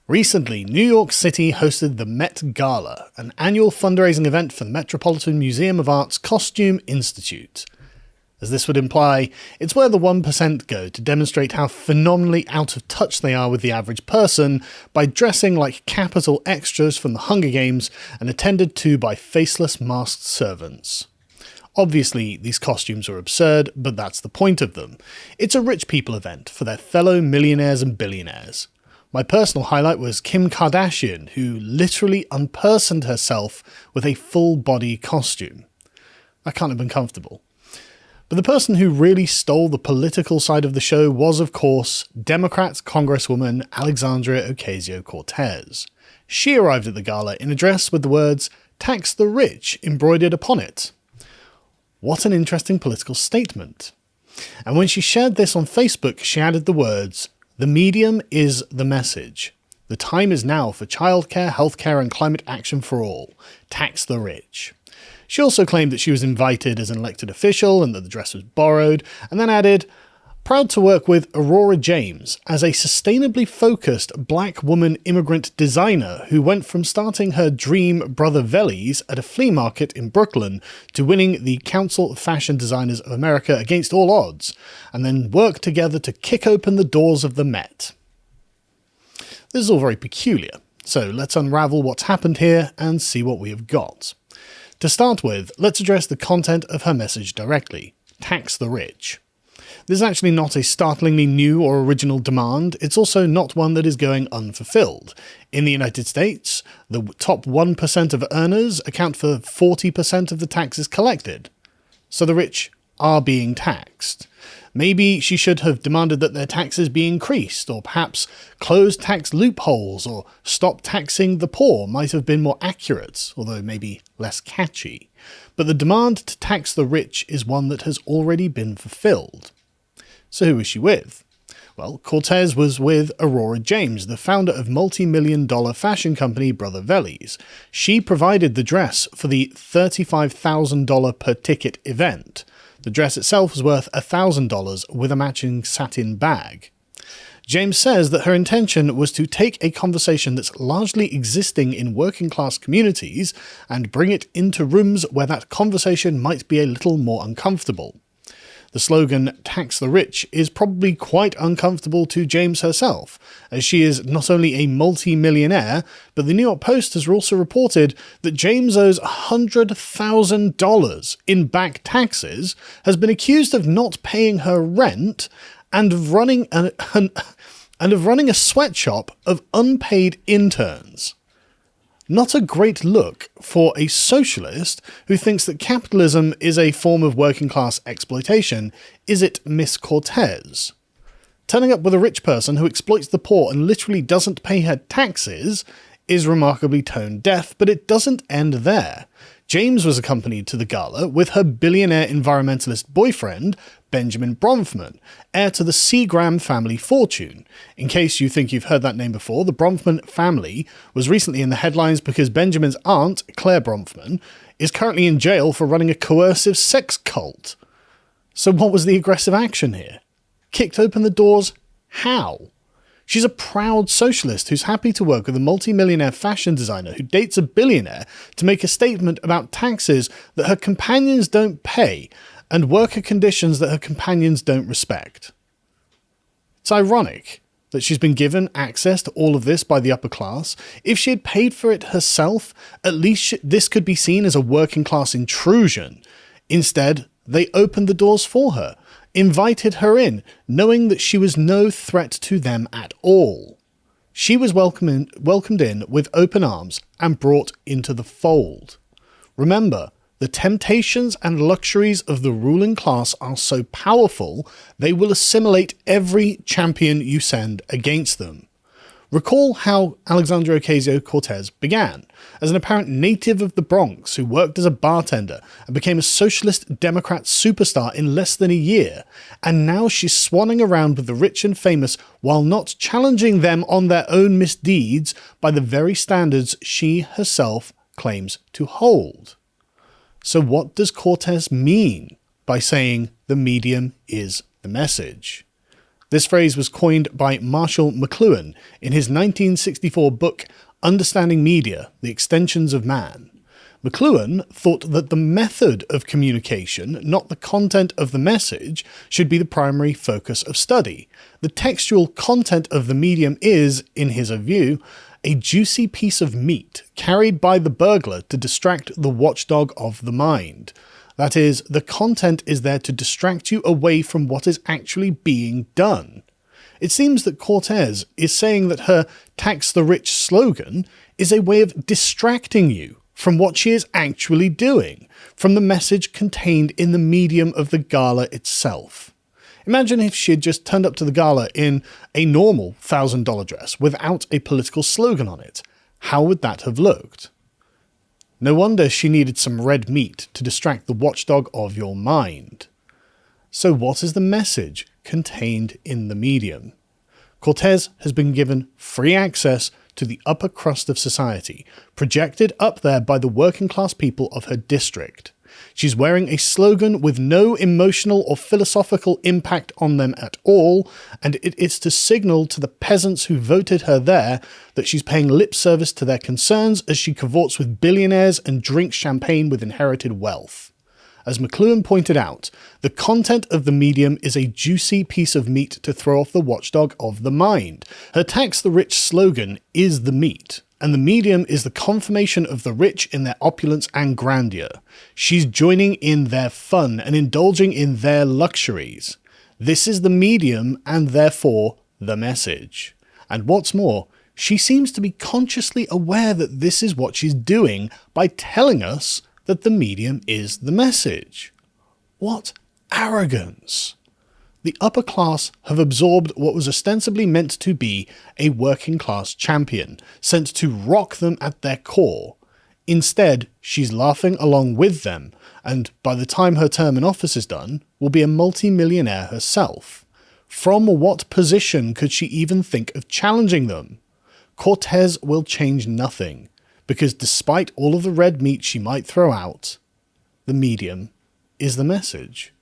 Recently, New York City hosted the Met Gala, an annual fundraising event for the Metropolitan Museum of Art's Costume Institute. As this would imply, it's where the 1% go to demonstrate how phenomenally out of touch they are with the average person by dressing like capital extras from the Hunger Games and attended to by faceless masked servants. Obviously, these costumes are absurd, but that's the point of them. It's a rich people event for their fellow millionaires and billionaires. My personal highlight was Kim Kardashian, who literally unpersoned herself with a full-body costume. That can't have been comfortable. But the person who really stole the political side of the show was, of course, Democrat Congresswoman Alexandria Ocasio-Cortez. She arrived at the gala in a dress with the words, "Tax the rich," embroidered upon it. What an interesting political statement. And when she shared this on Facebook, she added the words, "The medium is the message. The time is now for childcare, healthcare, and climate action for all. Tax the rich." She also claimed that she was invited as an elected official and that the dress was borrowed, and then added, "Proud to work with Aurora James as a sustainably focused black woman immigrant designer who went from starting her dream Brother Vellies at a flea market in Brooklyn to winning the Council of Fashion Designers of America against all odds, and then worked together to kick open the doors of the Met." This is all very peculiar, so let's unravel what's happened here and see what we have got. To start with, let's address the content of her message directly. Tax the rich. This is actually not a startlingly new or original demand, it's also not one that is going unfulfilled. In the United States, the top 1% of earners account for 40% of the taxes collected. So the rich are being taxed. Maybe she should have demanded that their taxes be increased, or perhaps close tax loopholes, or stop taxing the poor might have been more accurate, although maybe less catchy. But the demand to tax the rich is one that has already been fulfilled. So who was she with? Well, Cortez was with Aurora James, the founder of multi-million-dollar fashion company Brother Vellies. She provided the dress for the $35,000 per ticket event. The dress itself was worth $1,000 with a matching satin bag. James says that her intention was to take a conversation that's largely existing in working-class communities and bring it into rooms where that conversation might be a little more uncomfortable. The slogan, "Tax the Rich," is probably quite uncomfortable to James herself, as she is not only a multi-millionaire, but the New York Post has also reported that James owes $100,000 in back taxes, has been accused of not paying her rent, and of running a sweatshop of unpaid interns. Not a great look for a socialist who thinks that capitalism is a form of working-class exploitation, is it, Miss Cortez? Turning up with a rich person who exploits the poor and literally doesn't pay her taxes is remarkably tone-deaf, but it doesn't end there. James was accompanied to the gala with her billionaire environmentalist boyfriend, Benjamin Bronfman, heir to the Seagram family fortune. In case you think you've heard that name before, the Bronfman family was recently in the headlines because Benjamin's aunt, Claire Bronfman, is currently in jail for running a coercive sex cult. So what was the aggressive action here? Kicked open the doors? How? She's a proud socialist who's happy to work with a multi-millionaire fashion designer who dates a billionaire to make a statement about taxes that her companions don't pay and worker conditions that her companions don't respect. It's ironic that she's been given access to all of this by the upper class. If she had paid for it herself, at least this could be seen as a working-class intrusion. Instead, they opened the doors for her, invited her in, knowing that she was no threat to them at all. She was welcomed in with open arms and brought into the fold. Remember, the temptations and luxuries of the ruling class are so powerful, they will assimilate every champion you send against them. Recall how Alexandria Ocasio-Cortez began, as an apparent native of the Bronx who worked as a bartender and became a socialist Democrat superstar in less than a year, and now she's swanning around with the rich and famous while not challenging them on their own misdeeds by the very standards she herself claims to hold. So what does Cortez mean by saying the medium is the message? This phrase was coined by Marshall McLuhan in his 1964 book Understanding Media, The Extensions of Man. McLuhan thought that the method of communication, not the content of the message, should be the primary focus of study. The textual content of the medium is, in his view, a juicy piece of meat carried by the burglar to distract the watchdog of the mind. That is, the content is there to distract you away from what is actually being done. It seems that Cortez is saying that her "tax the rich" slogan is a way of distracting you from what she is actually doing, from the message contained in the medium of the gala itself. Imagine if she had just turned up to the gala in a normal $1,000 dress without a political slogan on it. How would that have looked? No wonder she needed some red meat to distract the watchdog of your mind. So what is the message contained in the medium? Cortez has been given free access to the upper crust of society, projected up there by the working class people of her district. She's wearing a slogan with no emotional or philosophical impact on them at all, and it is to signal to the peasants who voted her there that she's paying lip service to their concerns as she cavorts with billionaires and drinks champagne with inherited wealth. As McLuhan pointed out, the content of the medium is a juicy piece of meat to throw off the watchdog of the mind. Her "tax the rich" slogan is the meat, and the medium is the confirmation of the rich in their opulence and grandeur. She's joining in their fun and indulging in their luxuries. This is the medium and therefore the message. And what's more, she seems to be consciously aware that this is what she's doing by telling us that the medium is the message. What arrogance! The upper class have absorbed what was ostensibly meant to be a working class champion, sent to rock them at their core. Instead, she's laughing along with them, and by the time her term in office is done, will be a multi-millionaire herself. From what position could she even think of challenging them? Cortez will change nothing, because despite all of the red meat she might throw out, the medium is the message.